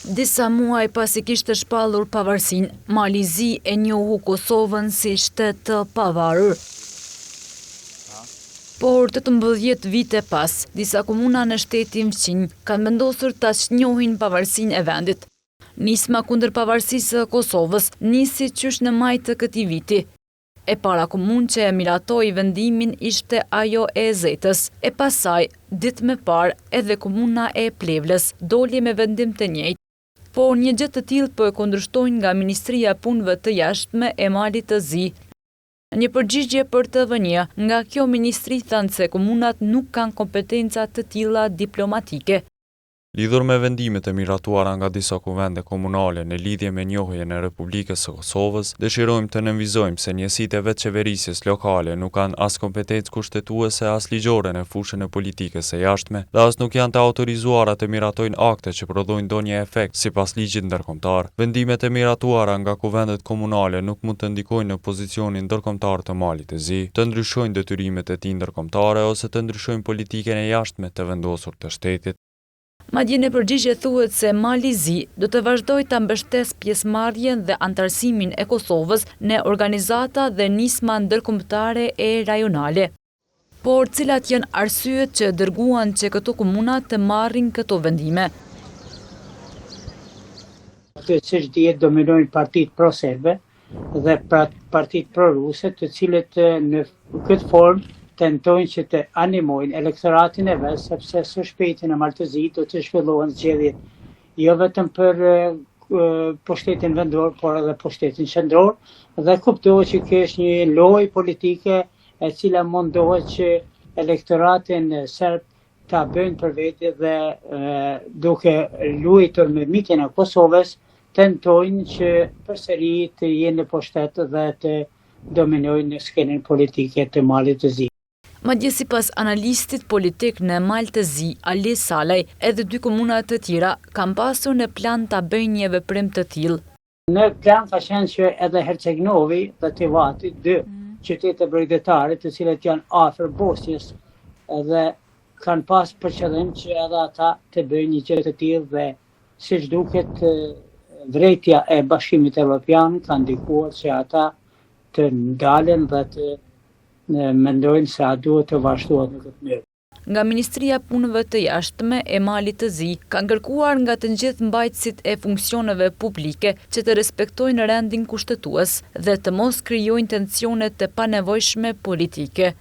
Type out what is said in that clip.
Disa muaj pasi kishte shpallur pavarësinë, Mali Zi e njohu Kosovën si shtet të pavarur. Por 18 vite pas, disa komuna në shtetin fqinj kanë vendosur ta njohin pavarësinë e vendit. Nisma kundër pavarësisë së Kosovës nisi qysh në maj të këtij viti. E para komunë që e miratoi vendimin ishte ajo e Zetës, e pasaj, ditë më parë, edhe komuna e Plevlës doli me vendim të njëjtë. Por një gjë të tillë po e kundërshtojnë nga Ministria e Punëve të Jashtme e Malit të Zi. Një përgjigje për TVN, nga kjo ministri thanë se komunat nuk kanë kompetenca të tilla diplomatike. Lidhur me vendimet e miratuara nga disa kuvende komunale në lidhje me njohjen e Republikës së Kosovës, dëshirojmë të nënvizojmë se njësitë e vetëqeverisjes lokale nuk kanë as kompetencë kushtetuese as ligjore në fushën e politikës së jashtme, dhe as nuk janë të autorizuara të miratojnë akte që prodhojnë ndonjë efekt sipas ligjit ndërkombëtar. Vendimet e miratuara nga kuvendet komunale nuk mund të ndikojnë në pozicionin ndërkombëtar të Malit të Zi, të ndryshojnë detyrimet e tij ndërkombëtare ose të ndryshojnë politikën e jashtme të vendosur të shtetit. Madje në përgjigje thuhet se Mali Zi do të vazhdojë ta mbështesë pjesëmarrjen dhe antarësimin e Kosovës në organizata dhe nisma ndërkombëtare e rajonale. Por cilat janë arsyet që dërguan që këto komuna të marrin këto vendime? Siç dihet, dominojnë partitë pro-serbe dhe partitë pro-ruse, të cilët në këtë formë tentojnë që të animojnë elektoratin e vet, sepse së shpejti në Maltëzi do të zhvillohen zgjedhjet jo vetëm për pushtetin vendor, por edhe pushtetin qendror, dhe kuptohet që kjo është një lojë politike e cila mundohet që elektoratin serb ta bëjnë për vete dhe duke luajtur me mikin e Kosovës, tentojnë që përsëri të jenë në pushtet dhe të dominojnë në skenën politike të Malit të Zi. Madje sipas analistit politik në Mal të Zi, Ali Salaj, edhe dy komuna të tjera kanë pasur në plan ta bëjnë një veprim të tillë. Në plan ka qenë që edhe Herceg-Novi dhe Tivati, dy qytete bregdetare të cilat janë afër Bosnjës, edhe kanë pas për qëllim që edhe ata të bëjnë një gjë të tillë, dhe siç duket vërejtja e Bashkimit Evropian ka ndikuar që ata të ndalen dhe të mendojnë se a duhet të vazhdohet në këtë mënyrë. Nga Ministria e Punëve të Jashtme e Malit të Zi kanë kërkuar nga të gjithë mbajtësit e funksioneve publike që të respektojnë rendin kushtetues dhe të mos krijojnë tensione të panevojshme politike.